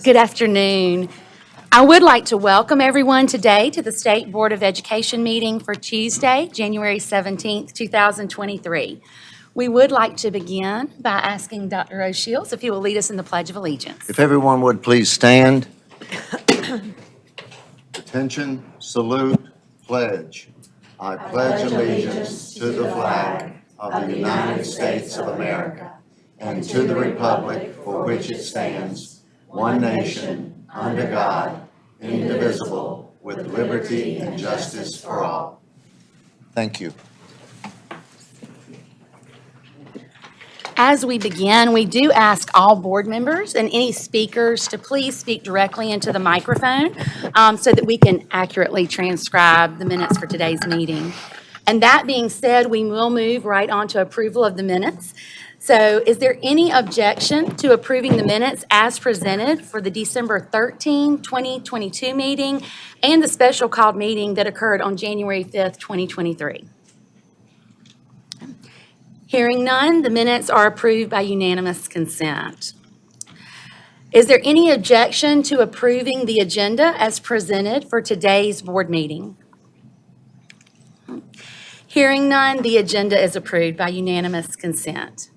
Good afternoon. I would like to welcome everyone today to the State Board of Education meeting for Tuesday, January 17th, 2023. We would like to begin by asking Dr. O'Shields if he will lead us in the Pledge of Allegiance. If everyone would please stand. Attention, salute, pledge. I pledge allegiance to the flag of the United States of America and to the republic for which it stands, one nation, under God, indivisible, with liberty and justice for all. Thank you. As we begin, we do ask all board members and any speakers to please speak directly into the microphone so that we can accurately transcribe the minutes for today's meeting. And that being said, we will move right on to approval of the minutes. So is there any objection to approving the minutes as presented for the December 13, 2022 meeting and the special called meeting that occurred on January 5th, 2023? Hearing none, the minutes are approved by unanimous consent. Is there any objection to approving the agenda as presented for today's board meeting? Hearing none, the agenda is approved by unanimous consent.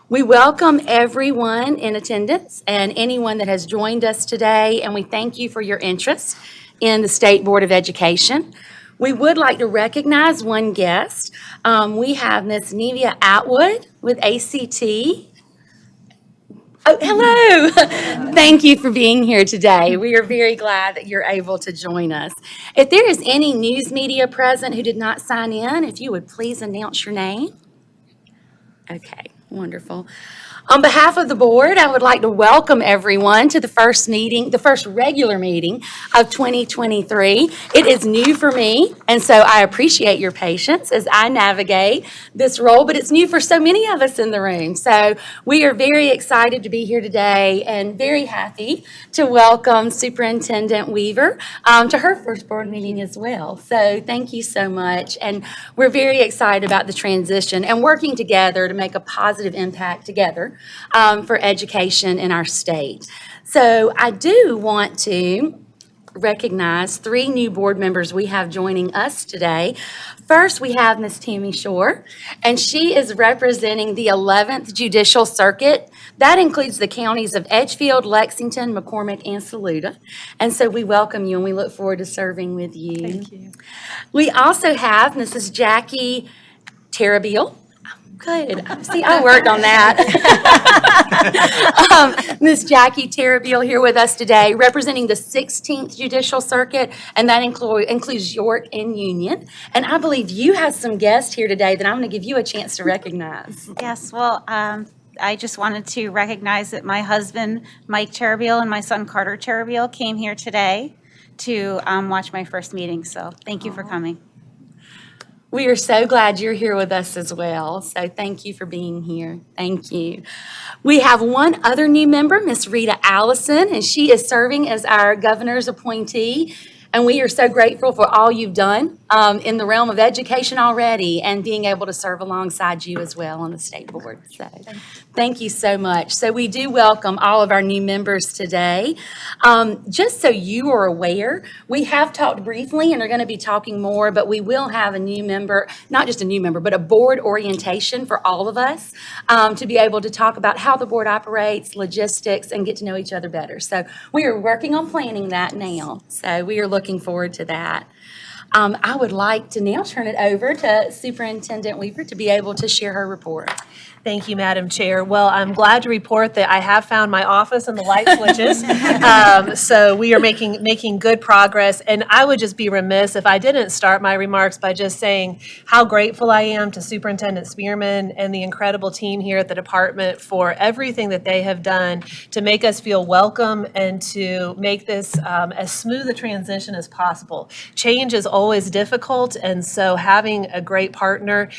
We welcome everyone in attendance and anyone that has joined us today, and we thank you for your interest in the State Board of Education. We would like to recognize one guest. We have Ms. Nevia Atwood with ACT. Oh, hello. Thank you for being here today. We are very glad that you're able to join us. If there is any news media present who did not sign in, if you would please announce your name. Okay, wonderful. On behalf of the board, I would like to welcome everyone to the first regular meeting of 2023. It is new for me, and so I appreciate your patience as I navigate this role, but it's new for so many of us in the room. So we are very excited to be here today and very happy to welcome Superintendent Weaver to her first board meeting as well. So thank you so much, and we're very excited about the transition and working together to make a positive impact together for education in our state. So I do want to recognize three new board members we have joining us today. First, we have Ms. Tammy Shore, and she is representing the 11th Judicial Circuit. That includes the counties of Edgefield, Lexington, McCormick, and Saluda. And so we welcome you, and we look forward to serving with you. Thank you. We also have Mrs. Jackie Terabile. Good. See, I worked on that. Ms. Jackie Terabile here with us today, representing the 16th Judicial Circuit, and that includes York and Union. And I believe you have some guests here today that I'm going to give you a chance to recognize. Yes, well, I just wanted to recognize that my husband, Mike Terabile, and my son, Carter Terabile, came here today to watch my first meeting. So thank you for coming. We are so glad you're here with us as well. So thank you for being here. Thank you. We have one other new member, Miss Rita Allison, and she is serving as our governor's appointee. And we are so grateful for all you've done in the realm of education already and being able to serve alongside you as well on the state board. So thank you so much. So we do welcome all of our new members today. Just so you are aware, we have talked briefly and are going to be talking more, but we will have a new member, not just a new member, but a board orientation for all of us to be able to talk about how the board operates, logistics, and get to know each other better. So we are working on planning that now. So we are looking forward to that. I would like to now turn it over to Superintendent Weaver to be able to share her report. Thank you, Madam Chair. Well, I'm glad to report that I have found my office and the light switches. So we are making good progress. And I would just be remiss if I didn't start my remarks by just saying how grateful I am to Superintendent Spearman and the incredible team here at the department for everything that they have done to make us feel welcome and to make this as smooth a transition as possible. Change is always difficult, and so having a great partner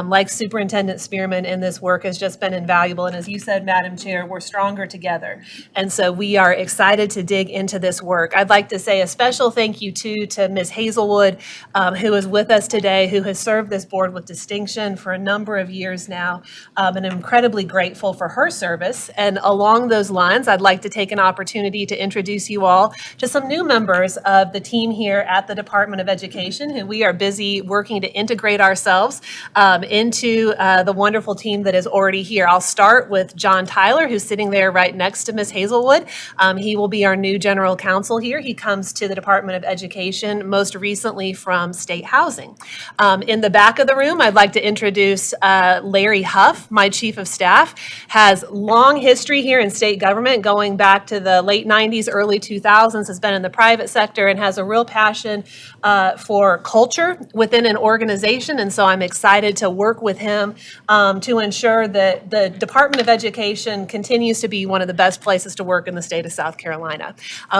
like Superintendent Spearman in this work has just been invaluable. And as you said, Madam Chair, we're stronger together. And so we are excited to dig into this work. I'd like to say a special thank you too to Ms. Hazelwood, who is with us today, who has served this board with distinction for a number of years now, and I'm incredibly grateful for her service. And along those lines, I'd like to take an opportunity to introduce you all to some new members of the team here at the Department of Education, who we are busy working to integrate ourselves into the wonderful team that is already here. I'll start with John Tyler, who's sitting there right next to Ms. Hazelwood. He will be our new general counsel here. He comes to the Department of Education most recently from State Housing. In the back of the room, I'd like to introduce Larry Huff, my chief of staff, has long history here in state government, going back to the late 90s, early 2000s, has been in the private sector and has a real passion for culture within an organization. And so I'm excited to work with him to ensure that the Department of Education continues to be one of the best places to work in the state of South Carolina.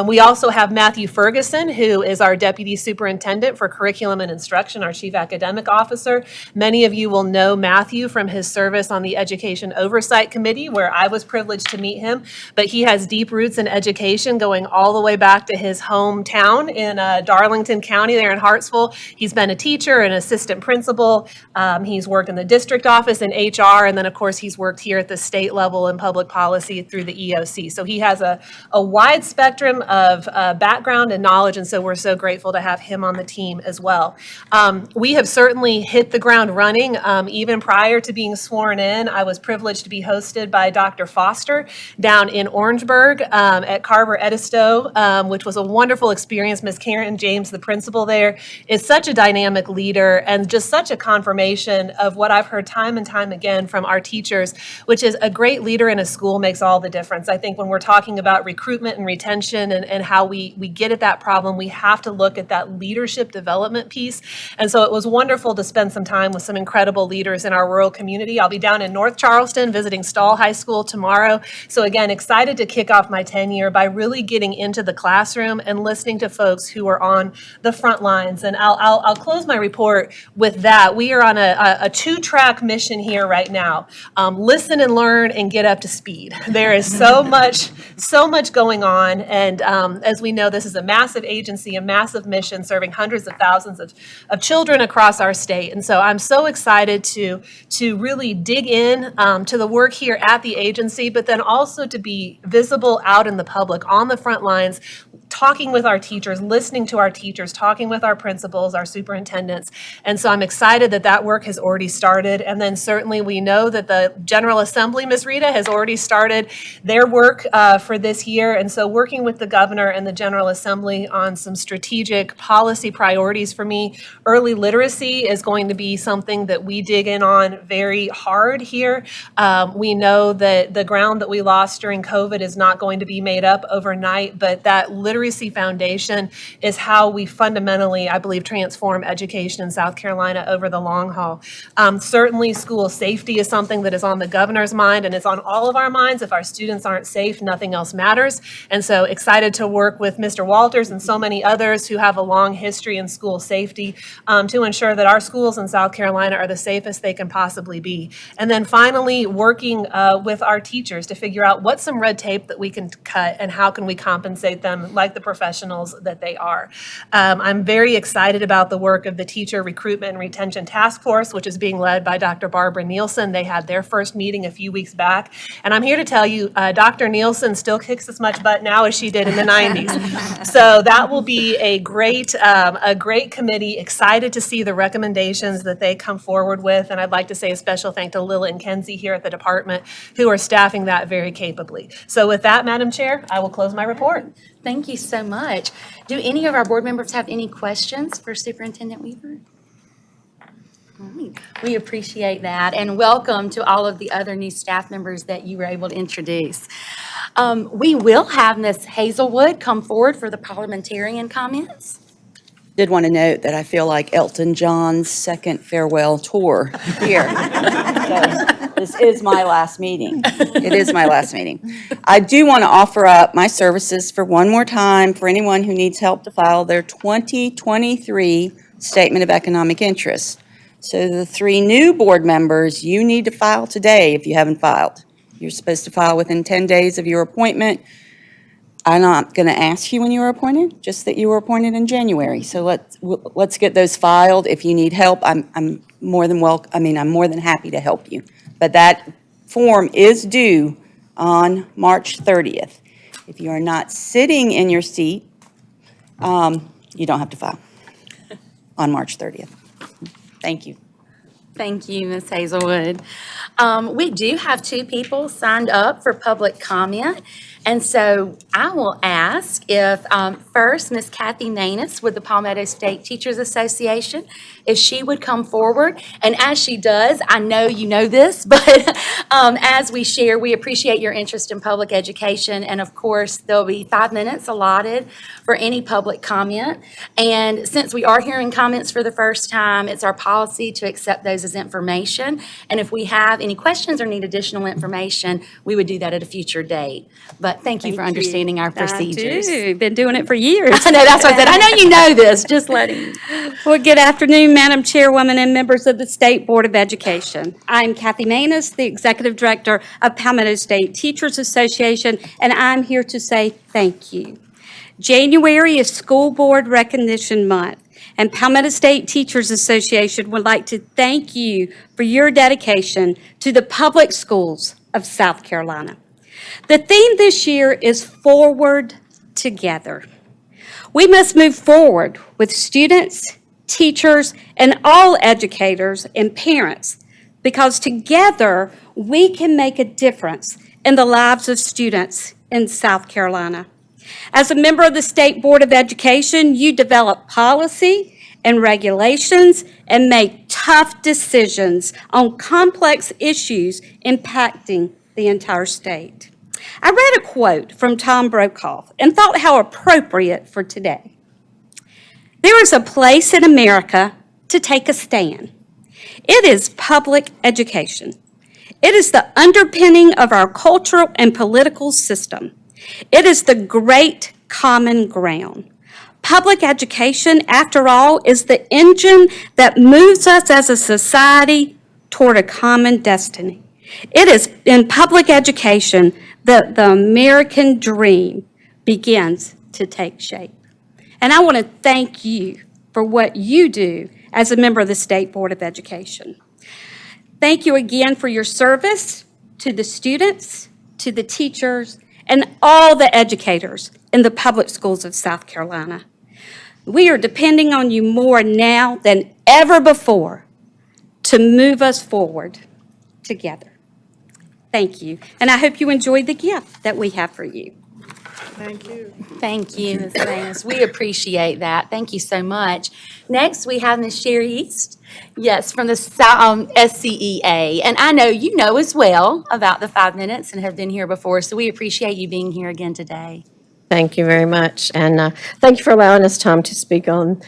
We also have Matthew Ferguson, who is our Deputy Superintendent for Curriculum and Instruction, our Chief Academic Officer. Many of you will know Matthew from his service on the Education Oversight Committee, where I was privileged to meet him, but he has deep roots in education going all the way back to his hometown in Darlington County there in Hartsville. He's been a teacher, an assistant principal. He's worked in the district office in HR, and then of course he's worked here at the state level in public policy through the EOC. So he has a wide spectrum of background and knowledge, and so we're so grateful to have him on the team as well. We have certainly hit the ground running. Even prior to being sworn in, I was privileged to be hosted by Dr. Foster down in Orangeburg at Carver Edisto, which was a wonderful experience. Ms. Karen James, the principal there, is such a dynamic leader and just such a confirmation of what I've heard time and time again from our teachers, which is a great leader in a school makes all the difference. I think when we're talking about recruitment and retention and how we get at that problem, we have to look at that leadership development piece. And so it was wonderful to spend some time with some incredible leaders in our rural community. I'll be down in North Charleston visiting Stall High School tomorrow. So again, excited to kick off my tenure by really getting into the classroom and listening to folks who are on the front lines. And I'll close my report with that. We are on a two-track mission here right now. Listen and learn and get up to speed. There is so much going on. And as we know, this is a massive agency, a massive mission serving hundreds of thousands of children across our state. And so I'm so excited to really dig in to the work here at the agency, but then also to be visible out in the public on the front lines, talking with our teachers, listening to our teachers, talking with our principals, our superintendents. And so I'm excited that that work has already started. And then certainly we know that the General Assembly, Ms. Rita, has already started their work for this year. And so working with the governor and the General Assembly on some strategic policy priorities for me, early literacy is going to be something that we dig in on very hard here. We know that the ground that we lost during COVID is not going to be made up overnight, but that literacy foundation is how we fundamentally, I believe, transform education in South Carolina over the long haul. Certainly, school safety is something that is on the governor's mind, and it's on all of our minds. If our students aren't safe, nothing else matters. And so excited to work with Mr. Walters and so many others who have a long history in school safety to ensure that our schools in South Carolina are the safest they can possibly be. And then finally, working with our teachers to figure out what's some red tape that we can cut and how can we compensate them like the professionals that they are. I'm very excited about the work of the Teacher Recruitment and Retention Task Force, which is being led by Dr. Barbara Nielsen. They had their first meeting a few weeks back. And I'm here to tell you, Dr. Nielsen still kicks as much butt now as she did in the 90s. So that will be a great committee, excited to see the recommendations that they come forward with. And I'd like to say a special thank to Lila and Kenzie here at the department who are staffing that very capably. So with that, Madam Chair, I will close my report. Thank you so much. Do any of our board members have any questions for Superintendent Weaver? All right. We appreciate that, and welcome to all of the other new staff members that you were able to introduce. We will have Ms. Hazelwood come forward for the parliamentarian comments. Did want to note that I feel like Elton John's second farewell tour here. So this is my last meeting. It is my last meeting. I do want to offer up my services for one more time for anyone who needs help to file their 2023 statement of economic interest. So the 3 new board members, you need to file today if you haven't filed. You're supposed to file within 10 days of your appointment. I'm not going to ask you when you were appointed, just that you were appointed in January. So let's get those filed. If you need help, I'm more than I'm more than happy to help you. But that form is due on March 30th. If you are not sitting in your seat, you don't have to file on March 30th. Thank you. Thank you, Ms. Hazelwood. We do have 2 people signed up for public comment, and so I will ask if, first, Ms. Kathy Nanus with the Palmetto State Teachers Association, if she would come forward. And as she does, I know you know this, but as we share, we appreciate your interest in public education, and of course, there'll be 5 minutes allotted for any public comment. And since we are hearing comments for the first time, it's our policy to accept those as information. And if we have any questions or need additional information, we would do that at a future date. But thank you for understanding our procedures. I do. Been doing it for years. I know, that's what I said. I know you know this, just letting you. Well, good afternoon, Madam Chairwoman and members of the State Board of Education. I'm Kathy Manus, the Executive Director of Palmetto State Teachers Association, and I'm here to say thank you. January is School Board Recognition Month, and Palmetto State Teachers Association would like to thank you for your dedication to the public schools of South Carolina. The theme this year is Forward Together. We must move forward with students, teachers, and all educators and parents, because together we can make a difference in the lives of students in South Carolina. As a member of the State Board of Education, you develop policy and regulations and make tough decisions on complex issues impacting the entire state. I read a quote from Tom Brokaw and thought how appropriate for today. There is a place in America to take a stand. It is public education. It is the underpinning of our cultural and political system. It is the great common ground. Public education, after all, is the engine that moves us as a society toward a common destiny. It is in public education that the American dream begins to take shape. And I want to thank you for what you do as a member of the State Board of Education. Thank you again for your service to the students, to the teachers, and all the educators in the public schools of South Carolina. We are depending on you more now than ever before to move us forward together. Thank you, and I hope you enjoy the gift that we have for you. Thank you, Ms. Manus. We appreciate that. Thank you so much. Next, we have Ms. Sherry East, yes, from the SCEA. And I know you know as well about the 5 minutes and have been here before, so we appreciate you being here again today. Thank you very much, and thank you for allowing us time to speak on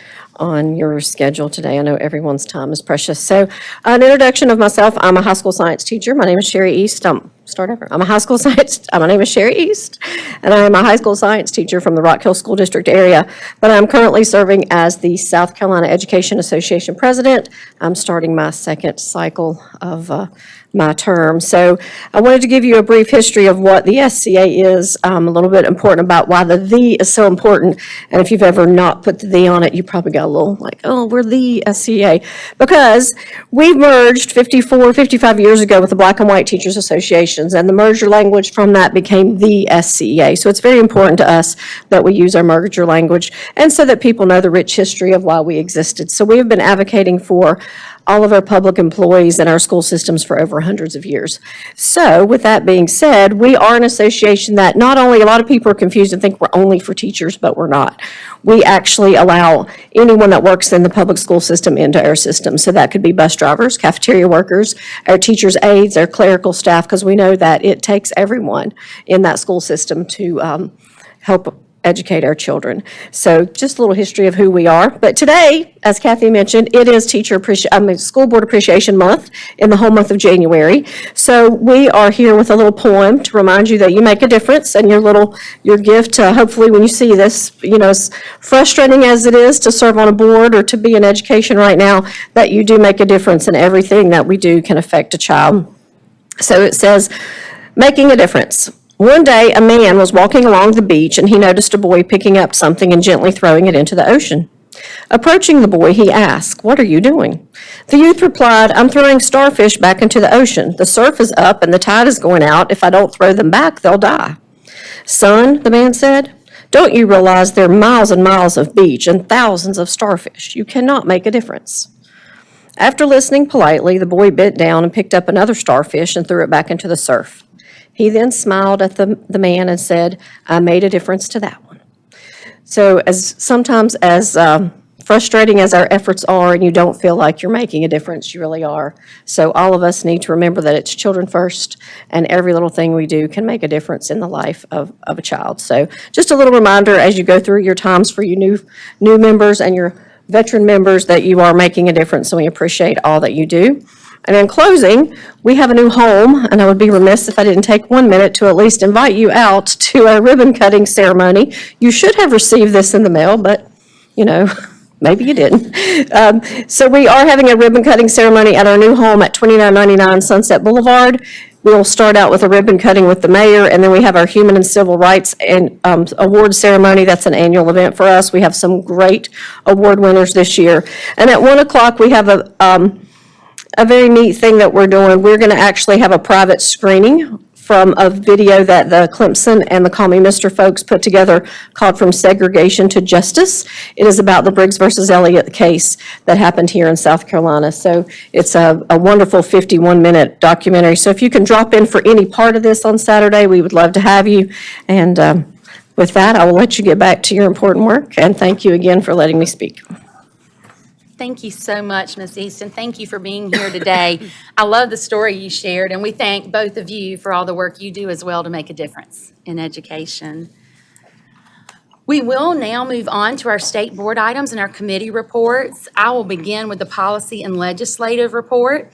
your schedule today. I know everyone's time is precious. So, an introduction of myself: I'm a high school science teacher. My name is Sherry East. I'm a high school science. My name is Sherry East, and I am a high school science teacher from the Rock Hill School District area. But I'm currently serving as the South Carolina Education Association president. I'm starting my 2nd cycle of my term. So I wanted to give you a brief history of what the SCA is, a little bit important about why the is so important. And if you've ever not put the "the" on it, you probably got a little like, oh, we're the SCA. Because we merged 55 years ago with the Black and White Teachers Associations, and the merger language from that became the SCA. So it's very important to us that we use our merger language, and so that people know the rich history of why we existed. So we have been advocating for all of our public employees and our school systems for over hundreds of years. So with that being said, we are an association that not only, a lot of people are confused and think we're only for teachers, but we're not. We actually allow anyone that works in the public school system into our system. So that could be bus drivers, cafeteria workers, our teachers' aides, our clerical staff, because we know that it takes everyone in that school system to help educate our children. So just a little history of who we are. But today, as Kathy mentioned, it is School Board Appreciation Month in the whole month of January. So we are here with a little poem to remind you that you make a difference, and your gift, hopefully when you see this, as frustrating as it is to serve on a board or to be in education right now, that you do make a difference, and everything that we do can affect a child. So it says, making a difference. One day, a man was walking along the beach and he noticed a boy picking up something and gently throwing it into the ocean. Approaching the boy, he asked, "What are you doing?" The youth replied, "I'm throwing starfish back into the ocean. The surf is up and the tide is going out. If I don't throw them back, they'll die." "Son," the man said, "don't you realize there are miles and miles of beach and thousands of starfish? You cannot make a difference." After listening politely, the boy bent down and picked up another starfish and threw it back into the surf. He then smiled at the man and said, "I made a difference to that one." So sometimes as frustrating as our efforts are and you don't feel like you're making a difference, you really are. So all of us need to remember that it's children first, and every little thing we do can make a difference in the life of a child. So just a little reminder as you go through your times for you new members and your veteran members that you are making a difference, and we appreciate all that you do. And in closing, we have a new home, and I would be remiss if I didn't take 1 minute to at least invite you out to a ribbon cutting ceremony. You should have received this in the mail, but, maybe you didn't. So we are having a ribbon cutting ceremony at our new home at 2999 Sunset Boulevard. We'll start out with a ribbon cutting with the mayor, and then we have our Human and Civil Rights and award ceremony. That's an annual event for us. We have some great award winners this year. And at 1 o'clock, we have a very neat thing that we're doing. We're going to actually have a private screening from a video that the Clemson and the Call Me Mr. folks put together called From Segregation to Justice. It is about the Briggs versus Elliott case that happened here in South Carolina. So it's a wonderful 51-minute documentary. So if you can drop in for any part of this on Saturday, we would love to have you. And with that, I will let you get back to your important work. And thank you again for letting me speak. Thank you so much, Ms. Easton. Thank you for being here today. I love the story you shared, and we thank both of you for all the work you do as well to make a difference in education. We will now move on to our state board items and our committee reports. I will begin with the policy and legislative report.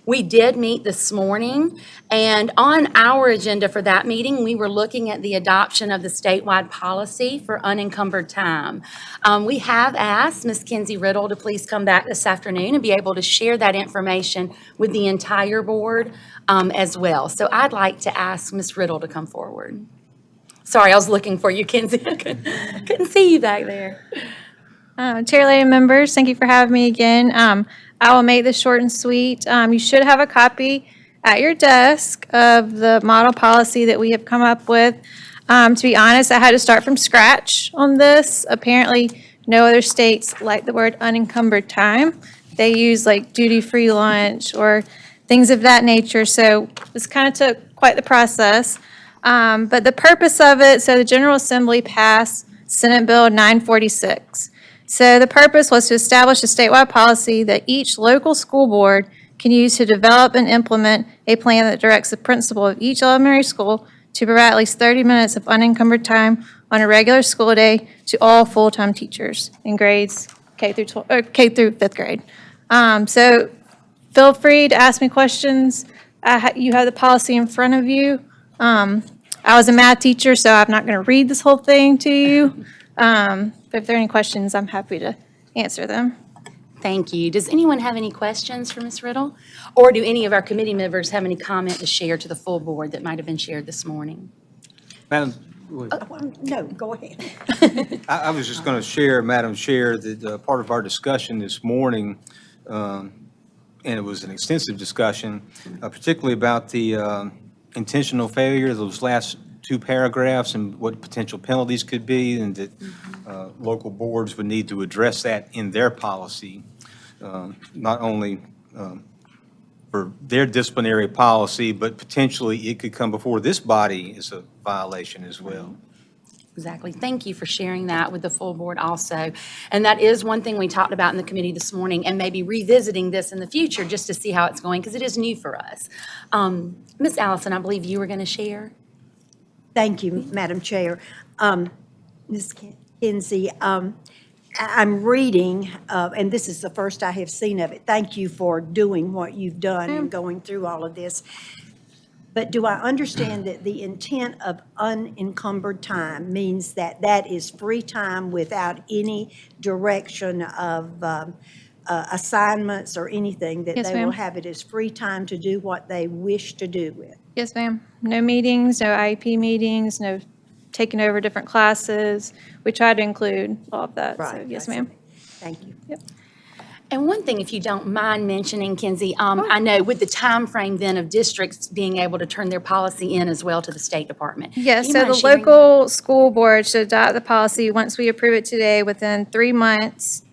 We did meet this morning, and on our agenda for that meeting, we were looking at the adoption of the statewide policy for unencumbered time. We have asked Ms. Kenzie Riddle to please come back this afternoon and be able to share that information with the entire board as well. So I'd like to ask Ms. Riddle to come forward. Sorry, I was looking for you, Kenzie. I couldn't see you back there. Chair, lady, members, thank you for having me again. I will make this short and sweet. You should have a copy at your desk of the model policy that we have come up with. To be honest, I had to start from scratch on this. Apparently, no other states like the word unencumbered time. They use like duty-free lunch or things of that nature. So this kind of took quite the process. But the purpose of it, so the General Assembly passed Senate Bill 946. So the purpose was to establish a statewide policy that each local school board can use to develop and implement a plan that directs the principal of each elementary school to provide at least 30 minutes of unencumbered time on a regular school day to all full-time teachers in grades K through fifth grade. So feel free to ask me questions. You have the policy in front of you. I was a math teacher, so I'm not going to read this whole thing to you. But if there are any questions, I'm happy to answer them. Thank you. Does anyone have any questions for Ms. Riddle? Or do any of our committee members have any comment to share to the full board that might have been shared this morning? Madam, No, go ahead. I was just going to share, Madam Chair, that part of our discussion this morning, and it was an extensive discussion, particularly about the intentional failure, those last two paragraphs and what potential penalties could be, and that local boards would need to address that in their policy, not only for their disciplinary policy, but potentially it could come before this body as a violation as well. Exactly. Thank you for sharing that with the full board also. And that is one thing we talked about in the committee this morning, and maybe revisiting this in the future just to see how it's going, because it is new for us. Ms. Allison, I believe you were going to share. Thank you, Madam Chair. Ms. Kinsey, I'm reading, and this is the first I have seen of it. Thank you for doing what you've done and going through all of this. But do I understand that the intent of unencumbered time means that that is free time without any direction of assignments or anything, that Yes, they will ma'am. have it as free time to do what they wish to do with? Yes, ma'am. No meetings, no IEP meetings, no taking over different classes. We try to include all of that, so Right. yes, that's ma'am. it. Thank you. And one thing, if you don't mind mentioning, Kinsey, I know with the time frame then of districts being able to turn their policy in as well to the State Department. Yes, Do you so mind the sharing that? local school board should adopt the policy once we approve it today within 3 months.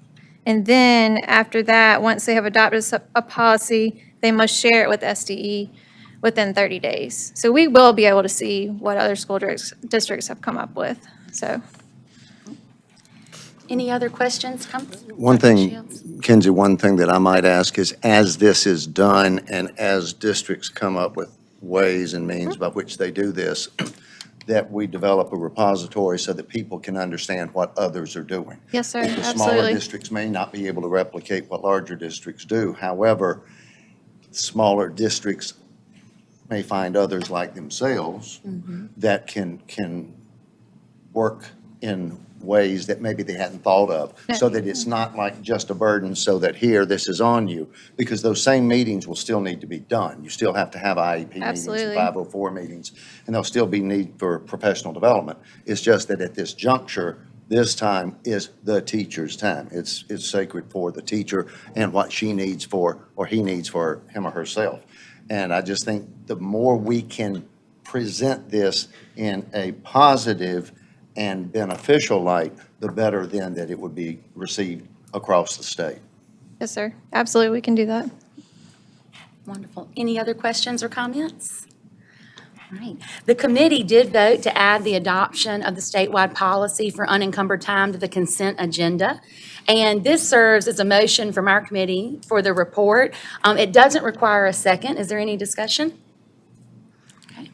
And then after that, once they have adopted a policy, they must share it with SDE within 30 days. So we will be able to see what other school districts have come up with, so. Any other questions? One Dr. thing, Shields? Kinsey, one thing that I might ask is, as this is done and as districts come up with ways and means by which they do this, that we develop a repository so that people can understand what others are doing. Yes, sir, The smaller absolutely. districts may not be able to replicate what larger districts do. However, smaller districts may find others like themselves that can work in ways that maybe they hadn't thought of, so that it's not like just a burden, so that here, this is on you, because those same meetings will still need to be done. You still have to have IEP meetings and Absolutely. 504 meetings, and there'll still be need for professional development. It's just that at this juncture, this time is the teacher's time. It's sacred for the teacher and what she needs for, or he needs for him or herself. And I just think the more we can present this in a positive and beneficial light, the better then that it would be received across the state. Yes, sir, absolutely, we can do that. Wonderful. Any other questions or comments? All right. The committee did vote to add the adoption of the statewide policy for unencumbered time to the consent agenda. And this serves as a motion from our committee for the report. It doesn't require a second. Is there any discussion? Okay.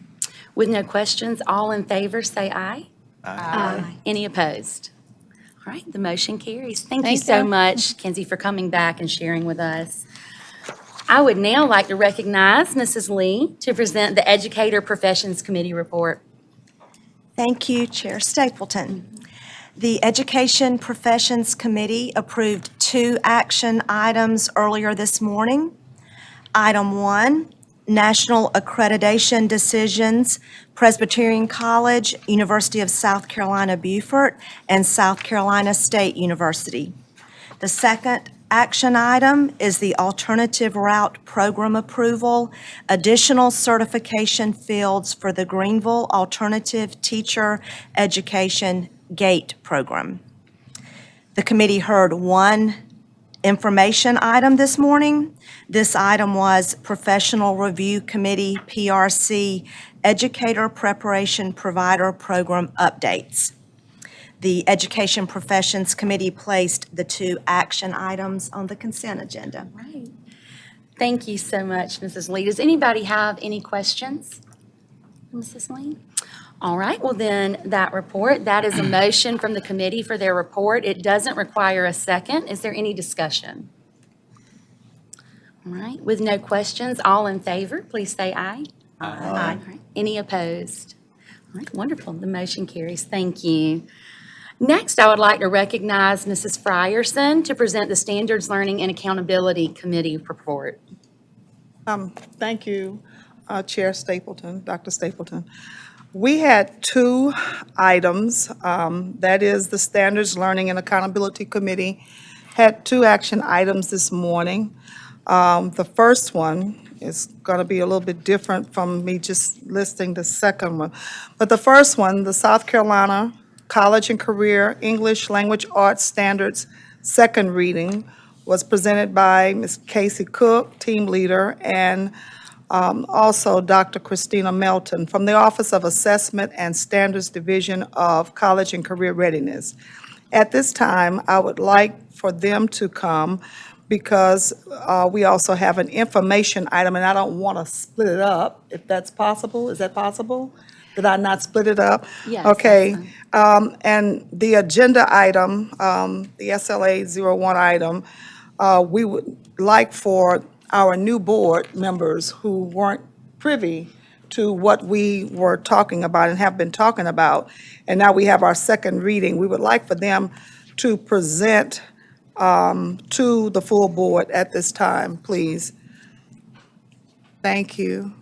With no questions, all in favor, say aye. Aye. Any opposed? All right, the motion carries. Thank you Thank so you. much, Kinsey, for coming back and sharing with us. I would now like to recognize Mrs. Lee to present the Educator Professions Committee report. Thank you, Chair Stapleton. The Education Professions Committee approved 2 action items earlier this morning. Item 1, National Accreditation Decisions, Presbyterian College, University of South Carolina Beaufort, and South Carolina State University. The second action item is the Alternative Route Program Approval, additional certification fields for the Greenville Alternative Teacher Education GATE program. The committee heard 1 information item this morning. This item was Professional Review Committee, PRC, Educator Preparation Provider Program Updates. The Education Professions Committee placed the 2 action items on the consent agenda. Right. Thank you so much, Mrs. Lee. Does anybody have any questions? Mrs. Lee? All right, well then, that report, that is a motion from the committee for their report. It doesn't require a second. Is there any discussion? All right, with no questions, all in favor, please say aye. Aye. All right, any opposed? All right, wonderful. The motion carries. Thank you. Next, I would like to recognize Mrs. Frierson to present the Standards Learning and Accountability Committee report. Thank you, Chair Stapleton, Dr. Stapleton. We had 2 items, that is the Standards Learning and Accountability Committee had 2 action items this morning. The first one is going to be a little bit different from me just listing the second one. But the first one, the South Carolina College and Career English Language Arts Standards second reading, was presented by Ms. Casey Cook, team leader, and also Dr. Christina Melton from the Office of Assessment and Standards Division of College and Career Readiness. At this time, I would like for them to come because we also have an information item, and I don't want to split it up, if that's possible. Is that possible? Did I not split it up? Yes, Okay. And the agenda item, the SLA 01 item, we would like for our new board members who weren't privy to what we were talking about and have been talking about, and now we have our second reading, we would like for them to present to the full board at this time, please. Thank you.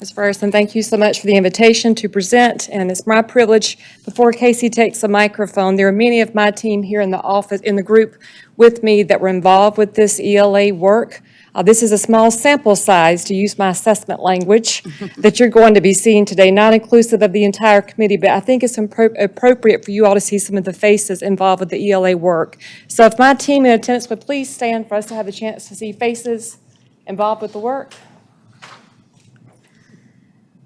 Ms. Ferguson, thank you so much for the invitation to present, and it's my privilege, before Casey takes the microphone, there are many of my team here in the office, in the group with me that were involved with this ELA work. This is a small sample size, to use my assessment language, that you're going to be seeing today, not inclusive of the entire committee, but I think it's appropriate for you all to see some of the faces involved with the ELA work. So if my team in attendance would please stand for us to have a chance to see faces involved with the work.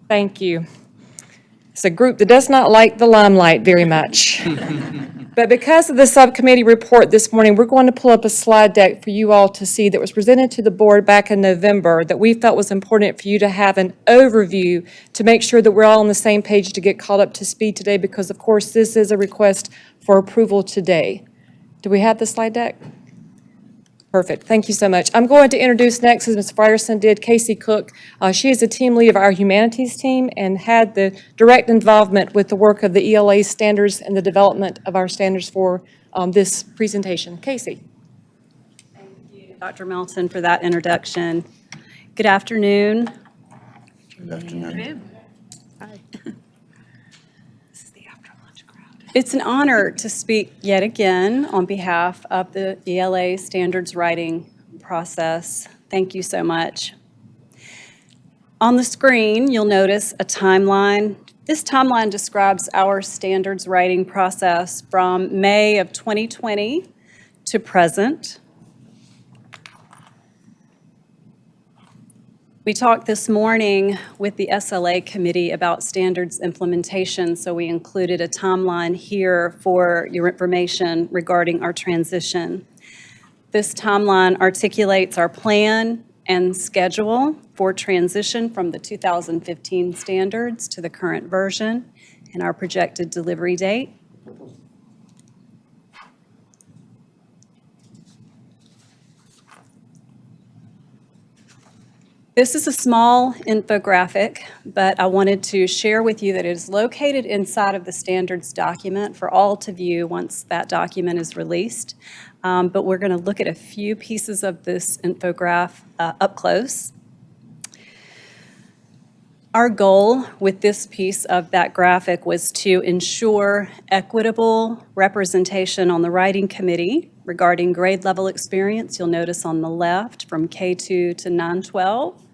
Thank you. It's a group that does not like the limelight very much. But because of the subcommittee report this morning, we're going to pull up a slide deck for you all to see that was presented to the board back in November that we felt was important for you to have an overview to make sure that we're all on the same page to get caught up to speed today, because of course this is a request for approval today. Do we have the slide deck? Perfect. Thank you so much. I'm going to introduce next, as Ms. Frierson did, Casey Cook. She is the team lead of our humanities team and had the direct involvement with the work of the ELA standards and the development of our standards for this presentation. Casey. Thank you, Dr. Melton, for that introduction. Good afternoon. Good afternoon. It's an honor to speak yet again on behalf of the ELA standards writing process. Thank you so much. On the screen, you'll notice a timeline. This timeline describes our standards writing process from May of 2020 to present. We talked this morning with the SLA committee about standards implementation, so we included a timeline here for your information regarding our transition. This timeline articulates our plan and schedule for transition from the 2015 standards to the current version and our projected delivery date. This is a small infographic, but I wanted to share with you that it is located inside of the standards document for all to view once that document is released. But we're going to look at a few pieces of this infographic up close. Our goal with this piece of that graphic was to ensure equitable representation on the writing committee regarding grade level experience. You'll notice on the left from K2 to 912.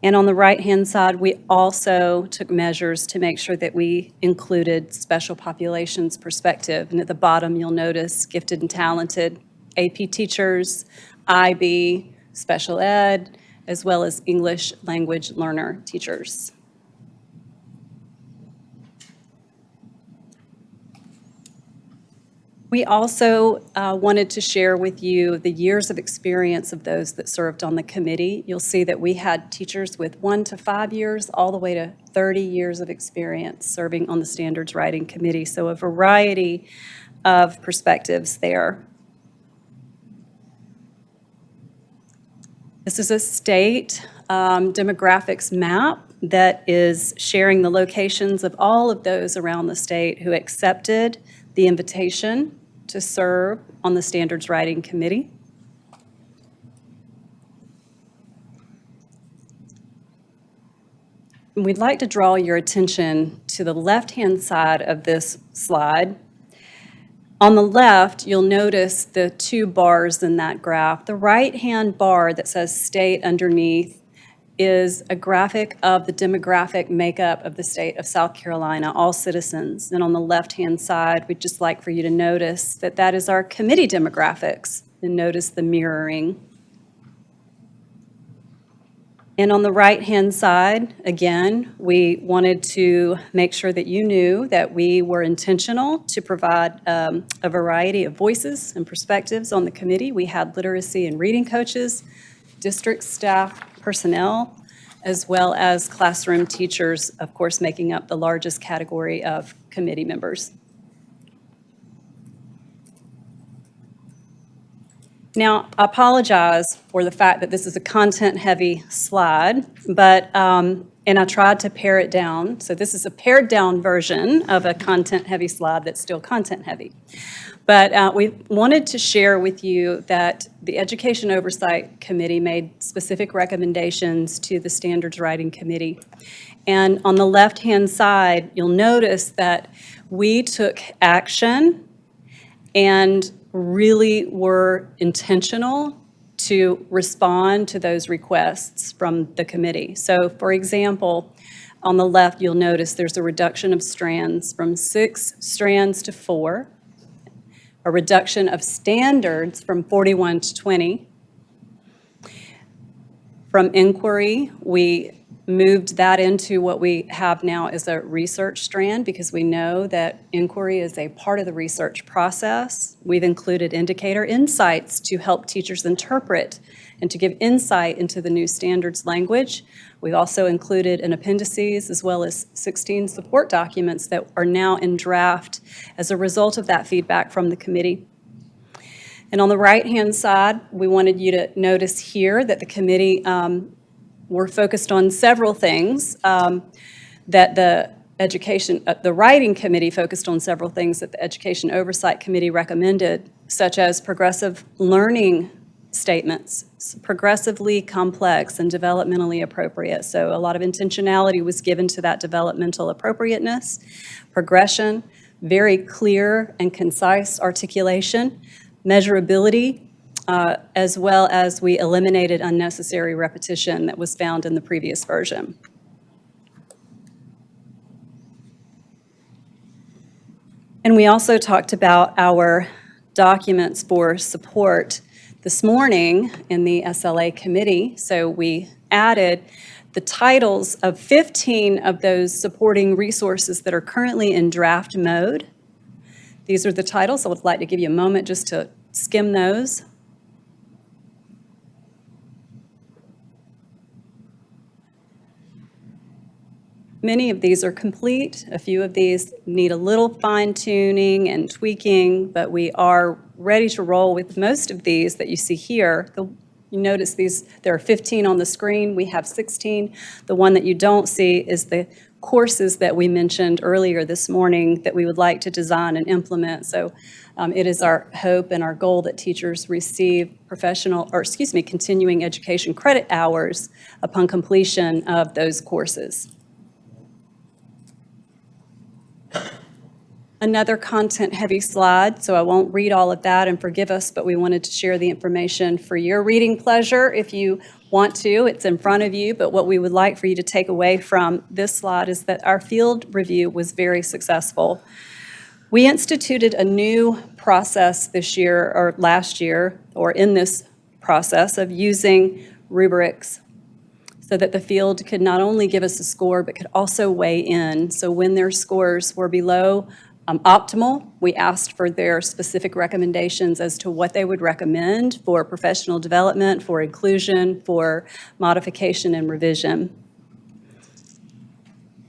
And on the right-hand side, we also took measures to make sure that we included special populations perspective. And at the bottom, you'll notice gifted and talented AP teachers, IB, special ed, as well as English language learner teachers. We also wanted to share with you the years of experience of those that served on the committee. You'll see that we had teachers with 1 to 5 years, all the way to 30 years of experience serving on the standards writing committee. So a variety of perspectives there. This is a state demographics map that is sharing the locations of all of those around the state who accepted the invitation to serve on the standards writing committee. And we'd like to draw your attention to the left-hand side of this slide. On the left, you'll notice the 2 bars in that graph. The right-hand bar that says state underneath is a graphic of the demographic makeup of the state of South Carolina, all citizens. And on the left-hand side, we'd just like for you to notice that that is our committee demographics, and notice the mirroring. And on the right-hand side, again, we wanted to make sure that you knew that we were intentional to provide a variety of voices and perspectives on the committee. We had literacy and reading coaches, district staff personnel, as well as classroom teachers, of course, making up the largest category of committee members. Now, I apologize for the fact that this is a content-heavy slide, but, and I tried to pare it down. So this is a pared-down version of a content-heavy slide that's still content-heavy. But we wanted to share with you that the Education Oversight Committee made specific recommendations to the Standards Writing Committee. And on the left-hand side, you'll notice that we took action and really were intentional to respond to those requests from the committee. So for example, on the left, you'll notice there's a reduction of strands from 6 strands to 4, a reduction of standards from 41 to 20. From inquiry, we moved that into what we have now as a research strand because we know that inquiry is a part of the research process. We've included indicator insights to help teachers interpret and to give insight into the new standards language. We've also included an appendices as well as 16 support documents that are now in draft as a result of that feedback from the committee. And on the right-hand side, we wanted you to notice here that the committee we're focused on several things that the Writing Committee focused on several things that the Education Oversight Committee recommended, such as progressive learning statements, progressively complex and developmentally appropriate. So a lot of intentionality was given to that developmental appropriateness, progression, very clear and concise articulation, measurability, as well as we eliminated unnecessary repetition that was found in the previous version. And we also talked about our documents for support this morning in the SLA committee. So we added the titles of 15 of those supporting resources that are currently in draft mode. These are the titles. I would like to give you a moment just to skim those. Many of these are complete. A few of these need a little fine-tuning and tweaking, but we are ready to roll with most of these that you see here. You notice these, there are 15 on the screen. We have 16. The one that you don't see is the courses that we mentioned earlier this morning that we would like to design and implement. So it is our hope and our goal that teachers receive continuing education credit hours upon completion of those courses. Another content-heavy slide, so I won't read all of that, and forgive us, but we wanted to share the information for your reading pleasure if you want to. It's in front of you, but what we would like for you to take away from this slide is that our field review was very successful. We instituted a new process this year, or last year, or in this process of using rubrics so that the field could not only give us a score, but could also weigh in. So when their scores were below optimal, we asked for their specific recommendations as to what they would recommend for professional development, for inclusion, for modification and revision.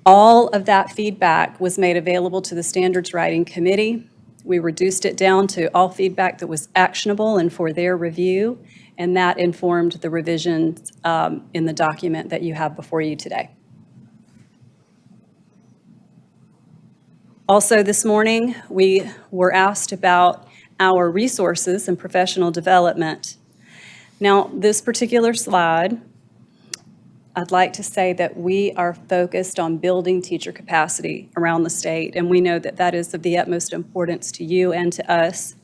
All of that feedback was made available to the Standards Writing Committee. We reduced it down to all feedback that was actionable and for their review, and that informed the revisions in the document that you have before you today. Also this morning, we were asked about our resources and professional development. Now, this particular slide, I'd like to say that we are focused on building teacher capacity around the state, and we know that that is of the utmost importance to you and to us.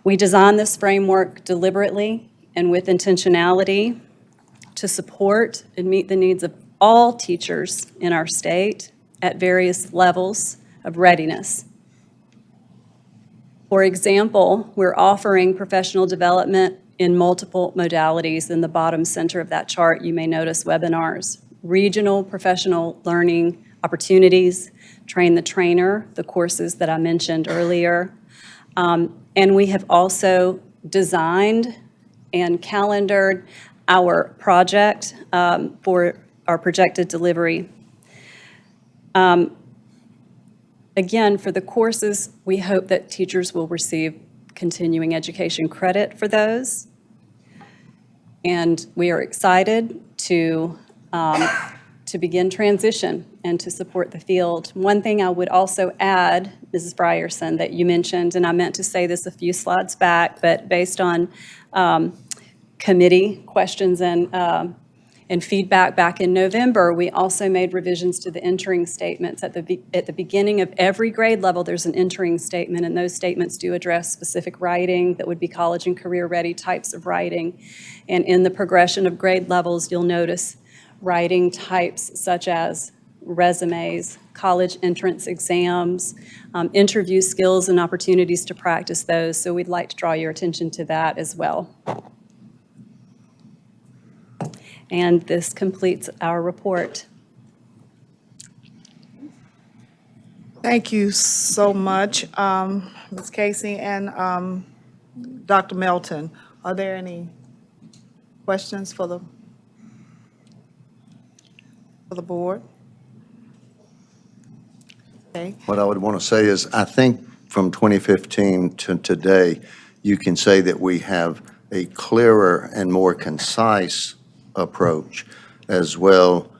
We designed this framework deliberately and with intentionality to support and meet the needs of all teachers in our state at various levels of readiness. For example, we're offering professional development in multiple modalities. In the bottom center of that chart, you may notice webinars, regional professional learning opportunities, Train the Trainer, the courses that I mentioned earlier. And we have also designed and calendared our project for our projected delivery. Again, for the courses, we hope that teachers will receive continuing education credit for those. And we are excited to begin transition and to support the field. One thing I would also add, Mrs. Frierson, that you mentioned, and I meant to say this a few slides back, but based on committee questions and feedback back in November, we also made revisions to the entering statements. At the beginning of every grade level, there's an entering statement, and those statements do address specific writing that would be college and career-ready types of writing. And in the progression of grade levels, you'll notice writing types such as resumes, college entrance exams, interview skills and opportunities to practice those. So we'd like to draw your attention to that as well. And this completes our report. Thank you so much, Ms. Casey and Dr. Melton. Are there any questions for the board? Okay. What I would want to say is, I think from 2015 to today, you can say that we have a clearer and more concise approach, as well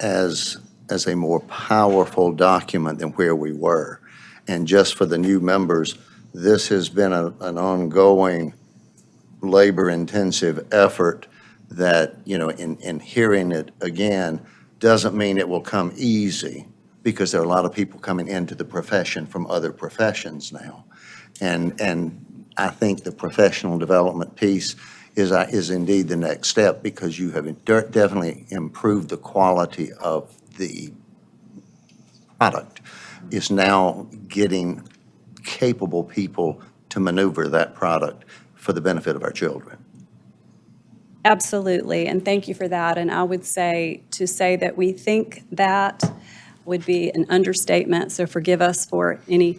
as a more powerful document than where we were. And just for the new members, this has been an ongoing labor-intensive effort that, in hearing it again, doesn't mean it will come easy, because there are a lot of people coming into the profession from other professions now. And I think the professional development piece is indeed the next step, because you have definitely improved the quality of the product. Is now getting capable people to maneuver that product for the benefit of our children. Absolutely, and thank you for that. And I would say, to say that we think that would be an understatement, so forgive us for any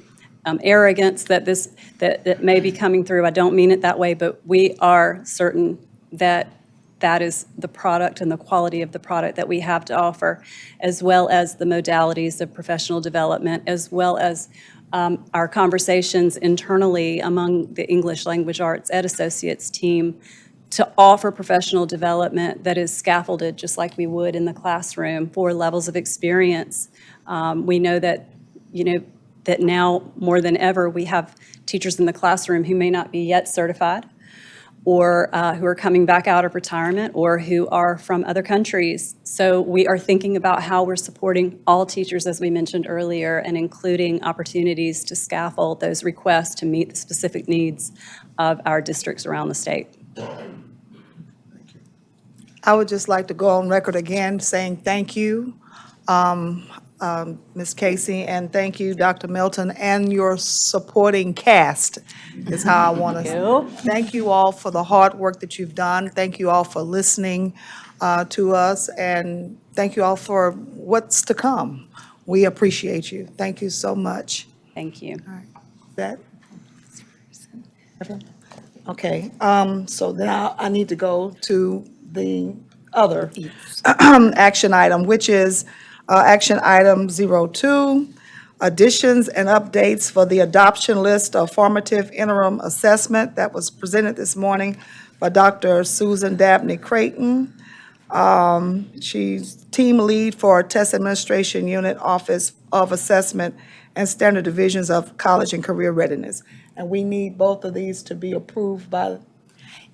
arrogance that may be coming through. I don't mean it that way, but we are certain that that is the product and the quality of the product that we have to offer, as well as the modalities of professional development, as well as our conversations internally among the English Language Arts Ed Associates team to offer professional development that is scaffolded just like we would in the classroom for levels of experience. We know that, that now more than ever, we have teachers in the classroom who may not be yet certified, or who are coming back out of retirement, or who are from other countries. So we are thinking about how we're supporting all teachers, as we mentioned earlier, and including opportunities to scaffold those requests to meet the specific needs of our districts around the state. I would just like to go on record again saying thank you, Ms. Casey, and thank you, Dr. Melton, and your supporting cast is how I want to. Thank you all for the hard work that you've done. Thank you all for listening to us, and thank you all for what's to come. We appreciate you. Thank you so much. Thank you. All right. That? Okay, so then I need to go to the other action item, which is action item 02, additions and updates for the adoption list of formative interim assessment that was presented this morning by Dr. Susan Dabney Creighton. She's team lead for Test Administration Unit Office of Assessment and Standard Divisions of College and Career Readiness. And we need both of these to be approved by.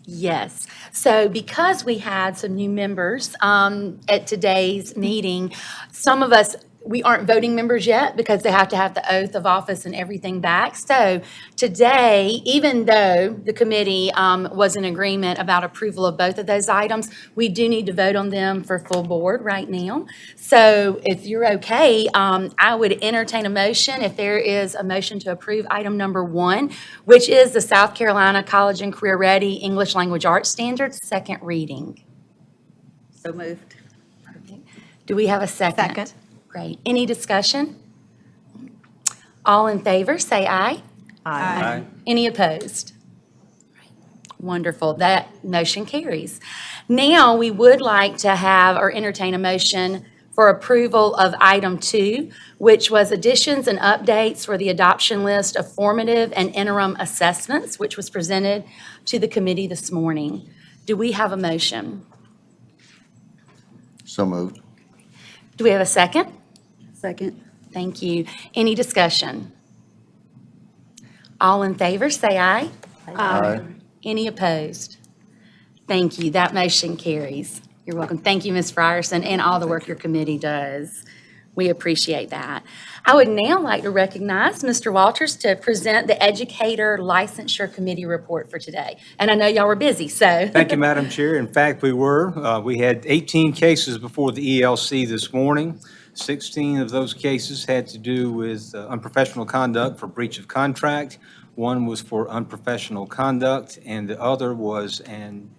Yes. So because we had some new members at today's meeting, some of us, we aren't voting members yet because they have to have the oath of office and everything back. So today, even though the committee was in agreement about approval of both of those items, we do need to vote on them for full board right now. So if you're okay, I would entertain a motion, if there is a motion to approve item number 1, which is the South Carolina College and Career Ready English Language Arts Standards, second reading. So moved. Perfect. Do we have a second? Second. Great. Any discussion? All in favor, say aye. Aye. Any opposed? Wonderful. That motion carries. Now, we would like to have or entertain a motion for approval of item 2, which was additions and updates for the adoption list of formative and interim assessments, which was presented to the committee this morning. Do we have a motion? So moved. Do we have a second? Second. Thank you. Any discussion? All in favor, say aye. Aye. Any opposed? Thank you. That motion carries. You're welcome. Thank you, Ms. Frierson, and all the work your committee does. We appreciate that. I would now like to recognize Mr. Walters to present the Educator Licensure Committee report for today. And I know y'all were busy, so. Thank you, Madam Chair. In fact, we were. We had 18 cases before the ELC this morning. 16 of those cases had to do with unprofessional conduct for breach of contract. One was for unprofessional conduct, and the other was an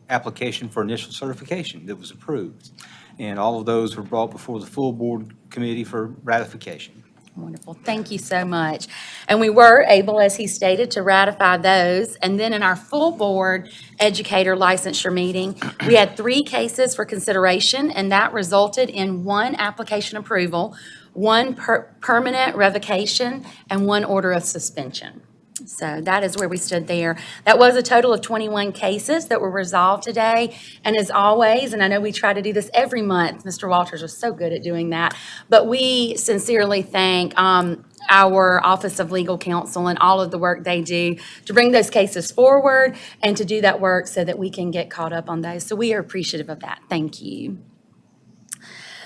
application for initial certification that was approved. And all of those were brought before the full board committee for ratification. Wonderful. Thank you so much. And we were able, as he stated, to ratify those. And then in our full board educator licensure meeting, we had 3 cases for consideration, and that resulted in 1 application approval, 1 permanent revocation, and 1 order of suspension. So that is where we stood there. That was a total of 21 cases that were resolved today. And as always, and I know we try to do this every month, Mr. Walters was so good at doing that, but we sincerely thank our Office of Legal Counsel and all of the work they do to bring those cases forward and to do that work so that we can get caught up on those. So we are appreciative of that. Thank you.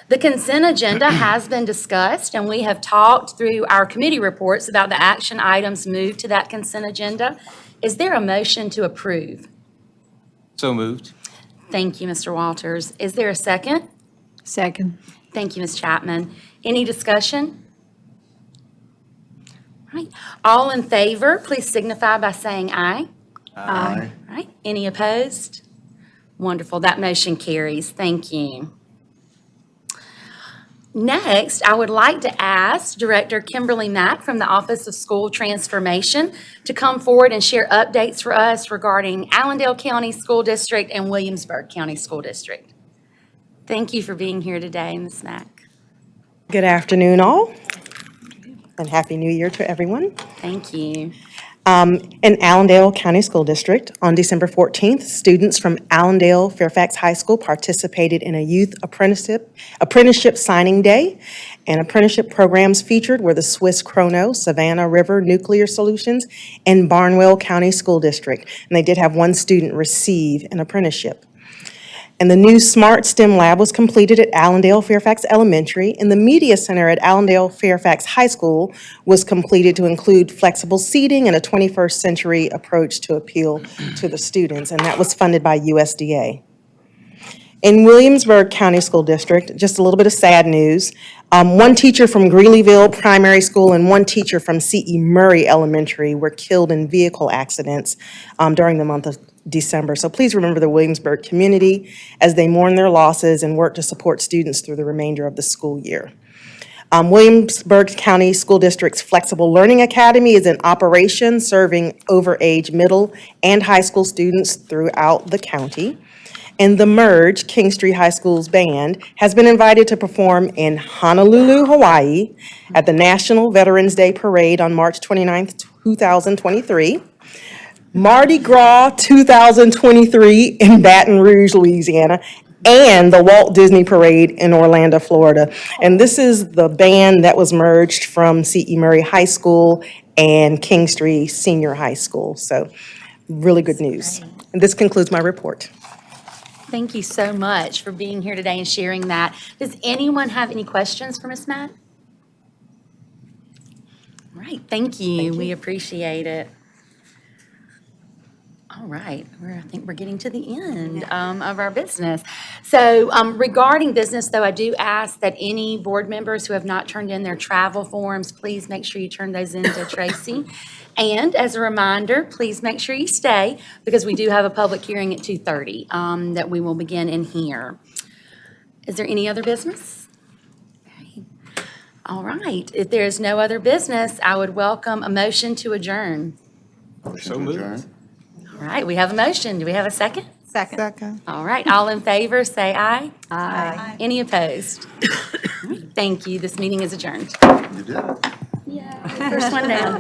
The consent agenda has been discussed, and we have talked through our committee reports about the action items moved to that consent agenda. Is there a motion to approve? So moved. Thank you, Mr. Walters. Is there a second? Second. Thank you, Ms. Chapman. Any discussion? Right. All in favor, please signify by saying aye. Aye. Right. Any opposed? Wonderful. That motion carries. Thank you. Next, I would like to ask Director Kimberly Mack from the Office of School Transformation to come forward and share updates for us regarding Allendale County School District and Williamsburg County School District. Thank you for being here today, Ms. Mack. Good afternoon, all, and Happy New Year to everyone. Thank you. In Allendale County School District, on December 14th, students from Allendale Fairfax High School participated in a youth apprenticeship signing day, and apprenticeship programs featured were the Swiss Chrono, Savannah River Nuclear Solutions, and Barnwell County School District, and they did have 1 student receive an apprenticeship. And the new Smart STEM Lab was completed at Allendale Fairfax Elementary, and the Media Center at Allendale Fairfax High School was completed to include flexible seating and a 21st century approach to appeal to the students, and that was funded by USDA. In Williamsburg County School District, just a little bit of sad news. 1 teacher from Greeleyville Primary School and 1 teacher from C.E. Murray Elementary were killed in vehicle accidents during the month of December. So please remember the Williamsburg community as they mourn their losses and work to support students through the remainder of the school year. Williamsburg County School District's Flexible Learning Academy is in operation, serving overage middle and high school students throughout the county. And the Merge, King Street High School's band, has been invited to perform in Honolulu, Hawaii at the National Veterans Day Parade on March 29th, 2023. Mardi Gras 2023 in Baton Rouge, Louisiana, and the Walt Disney Parade in Orlando, Florida. And this is the band that was merged from C.E. Murray High School and King Street Senior High School. So really good news. And this concludes my report. Thank you so much for being here today and sharing that. Does anyone have any questions for Ms. Mack? All right, thank you. We appreciate it. All right, I think we're getting to the end of our business. So regarding business, though, I do ask that any board members who have not turned in their travel forms, please make sure you turn those in to Tracy. And as a reminder, please make sure you stay because we do have a public hearing at 2:30 that we will begin in here. Is there any other business? Okay. All right, if there is no other business, I would welcome a motion to adjourn. Motion to adjourn. All right, we have a motion. Do we have a second? Second. All right, all in favor, say aye. Aye. Any opposed? All right, thank you. This meeting is adjourned. You did it. First one down.